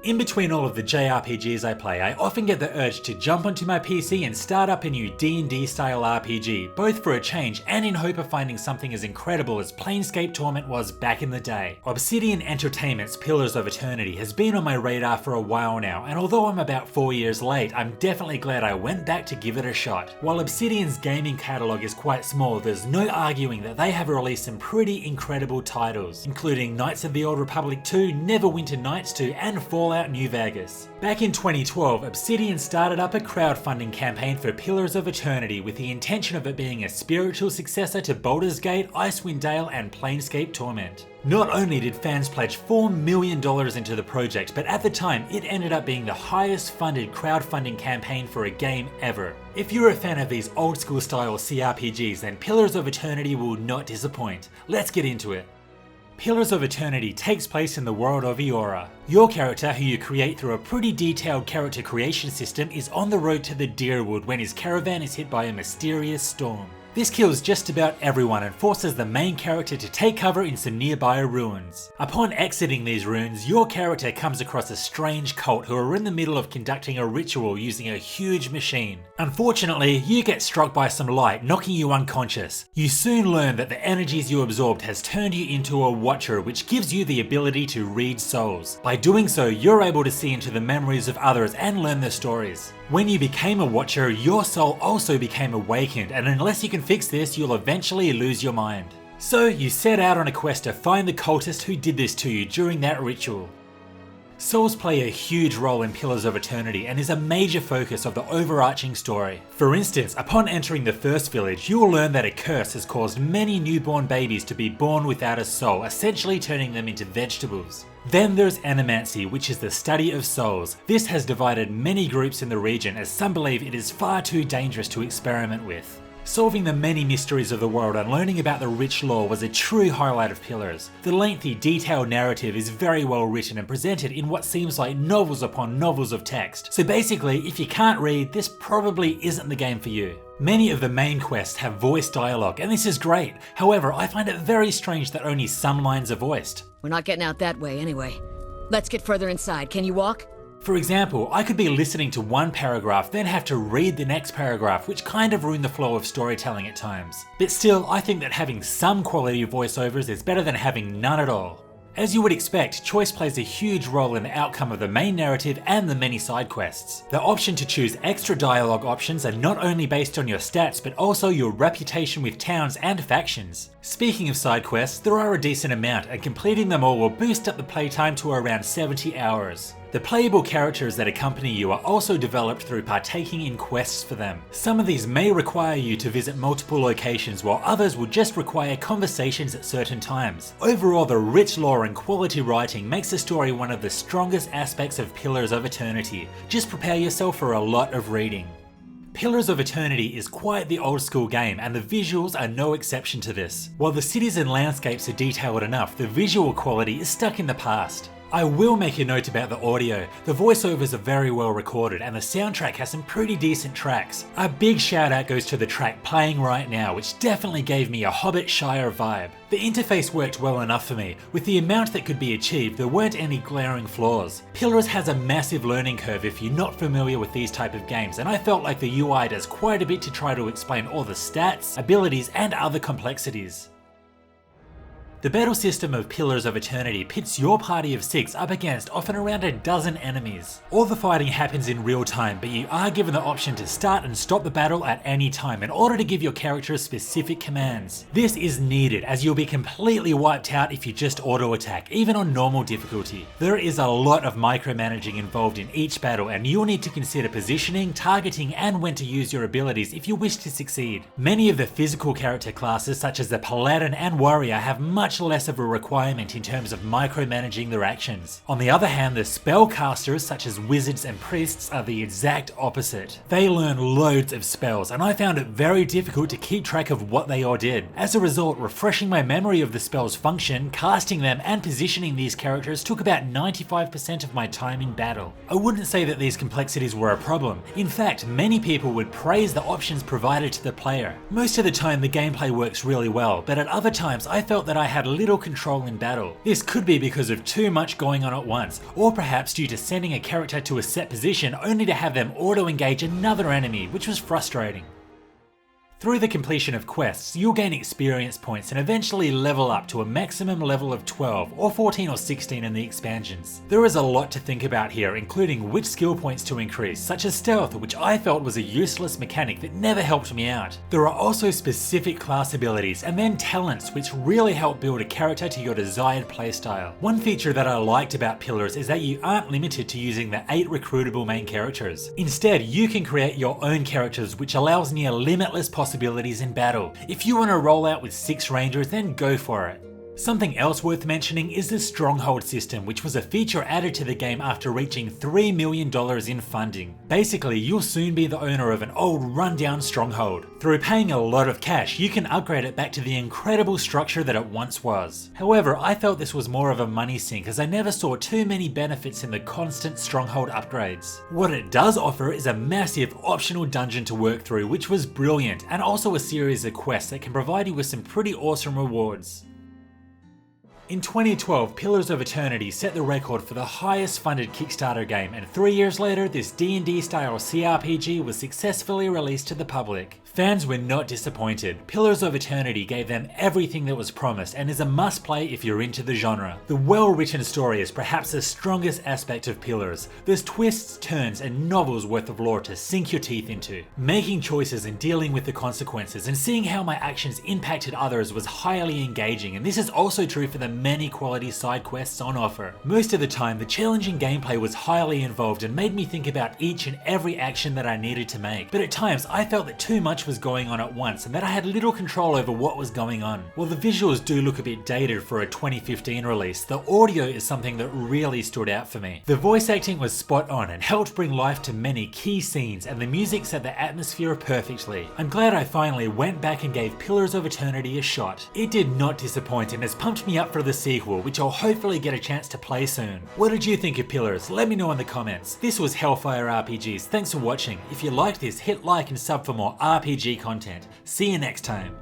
In between all of the JRPGs I play, I often get the urge to jump onto my PC and start up a new D&D style RPG, both for a change and in hope of finding something as incredible as Planescape Torment was back in the day. Obsidian Entertainment's Pillars of Eternity has been on my radar for a while now, and although I'm about 4 years late, I'm definitely glad I went back to give it a shot. While Obsidian's gaming catalogue is quite small, there's no arguing that they have released some pretty incredible titles, including Knights of the Old Republic 2, Neverwinter Nights 2, and Fallout New Vegas. Back in 2012, Obsidian started up a crowdfunding campaign for Pillars of Eternity with the intention of it being a spiritual successor to Boulders Gate, Icewind Dale, and Planescape Torment. Not only did fans pledge $4 million into the project, but at the time it ended up being the highest funded crowdfunding campaign for a game ever. If you're a fan of these old school style cRPGs, then Pillars of Eternity will not disappoint. Let's get into it. Pillars of Eternity takes place in the world of Eora. Your character, who you create through a pretty detailed character creation system, is on the road to the Deerwood when his caravan is hit by a mysterious storm. This kills just about everyone and forces the main character to take cover in some nearby ruins. Upon exiting these ruins, your character comes across a strange cult who are in the middle of conducting a ritual using a huge machine. Unfortunately, you get struck by some light, knocking you unconscious. You soon learn that the energies you absorbed has turned you into a Watcher, which gives you the ability to read souls. By doing so, you're able to see into the memories of others and learn their stories. When you became a Watcher, your soul also became awakened, and unless you can fix this, you'll eventually lose your mind. So you set out on a quest to find the cultist who did this to you during that ritual. Souls play a huge role in Pillars of Eternity and is a major focus of the overarching story. For instance, upon entering the first village, you will learn that a curse has caused many newborn babies to be born without a soul, essentially turning them into vegetables. Then there's Animancy, which is the study of souls. This has divided many groups in the region, as some believe it is far too dangerous to experiment with. Solving the many mysteries of the world and learning about the rich lore was a true highlight of Pillars. The lengthy, detailed narrative is very well written and presented in what seems like novels upon novels of text. So basically, if you can't read, this probably isn't the game for you. Many of the main quests have voice dialogue, and this is great. However, I find it very strange that only some lines are voiced. We're not getting out that way anyway. Let's get further inside. Can you walk? For example, I could be listening to one paragraph, then have to read the next paragraph, which kind of ruined the flow of storytelling at times. But still, I think that having some quality voiceovers is better than having none at all. As you would expect, choice plays a huge role in the outcome of the main narrative and the many side quests. The option to choose extra dialogue options are not only based on your stats, but also your reputation with towns and factions. Speaking of side quests, there are a decent amount, and completing them all will boost up the playtime to around 70 hours. The playable characters that accompany you are also developed through partaking in quests for them. Some of these may require you to visit multiple locations, while others will just require conversations at certain times. Overall, the rich lore and quality writing makes the story one of the strongest aspects of Pillars of Eternity. Just prepare yourself for a lot of reading. Pillars of Eternity is quite the old school game, and the visuals are no exception to this. While the cities and landscapes are detailed enough, the visual quality is stuck in the past. I will make a note about the audio. The voiceovers are very well recorded and the soundtrack has some pretty decent tracks. A big shout out goes to the track playing right now, which definitely gave me a Hobbit Shire vibe. The interface worked well enough for me. With the amount that could be achieved, there weren't any glaring flaws. Pillars has a massive learning curve if you're not familiar with these type of games, and I felt like the UI does quite a bit to try to explain all the stats, abilities, and other complexities. The battle system of Pillars of Eternity pits your party of 6 up against often around a dozen enemies. All the fighting happens in real time, but you are given the option to start and stop the battle at any time in order to give your character specific commands. This is needed as you'll be completely wiped out if you just auto attack, even on normal difficulty. There is a lot of micromanaging involved in each battle, and you'll need to consider positioning, targeting, and when to use your abilities if you wish to succeed. Many of the physical character classes such as the Paladin and Warrior have much less of a requirement in terms of micromanaging their actions. On the other hand, the spellcasters such as wizards and priests are the exact opposite. They learn loads of spells, and I found it very difficult to keep track of what they all did. As a result, refreshing my memory of the spell's function, casting them, and positioning these characters took about 95% of my time in battle. I wouldn't say that these complexities were a problem. In fact, many people would praise the options provided to the player. Most of the time the gameplay works really well, but at other times I felt that I had had little control in battle. This could be because of too much going on at once, or perhaps due to sending a character to a set position only to have them auto-engage another enemy, which was frustrating. Through the completion of quests, you'll gain experience points and eventually level up to a maximum level of 12 or 14 or 16 in the expansions. There is a lot to think about here, including which skill points to increase, such as stealth, which I felt was a useless mechanic that never helped me out. There are also specific class abilities and then talents which really help build a character to your desired playstyle. One feature that I liked about Pillars is that you aren't limited to using the 8 recruitable main characters. Instead, you can create your own characters, which allows near limitless possibilities in battle. If you want to roll out with 6 rangers, then go for it. Something else worth mentioning is the stronghold system, which was a feature added to the game after reaching $3 million in funding. Basically, you'll soon be the owner of an old rundown stronghold. Through paying a lot of cash, you can upgrade it back to the incredible structure that it once was. However, I felt this was more of a money sink as I never saw too many benefits in the constant stronghold upgrades. What it does offer is a massive optional dungeon to work through, which was brilliant, and also a series of quests that can provide you with some pretty awesome rewards. In 2012, Pillars of Eternity set the record for the highest funded Kickstarter game, and 3 years later, this D&D style cRPG was successfully released to the public. Fans were not disappointed. Pillars of Eternity gave them everything that was promised and is a must play if you're into the genre. The well-written story is perhaps the strongest aspect of Pillars. There's twists, turns, and novels worth of lore to sink your teeth into. Making choices and dealing with the consequences and seeing how my actions impacted others was highly engaging, and this is also true for the many quality side quests on offer. Most of the time, the challenging gameplay was highly involved and made me think about each and every action that I needed to make, but at times I felt that too much was going on at once and that I had little control over what was going on. While the visuals do look a bit dated for a 2015 release, the audio is something that really stood out for me. The voice acting was spot on and helped bring life to many key scenes, and the music set the atmosphere perfectly. I'm glad I finally went back and gave Pillars of Eternity a shot. It did not disappoint and has pumped me up for the sequel, which I'll hopefully get a chance to play soon. What did you think of Pillars? Let me know in the comments. This was Hellfire RPGs. Thanks for watching. If you liked this, hit like and sub for more RPG content. See you next time.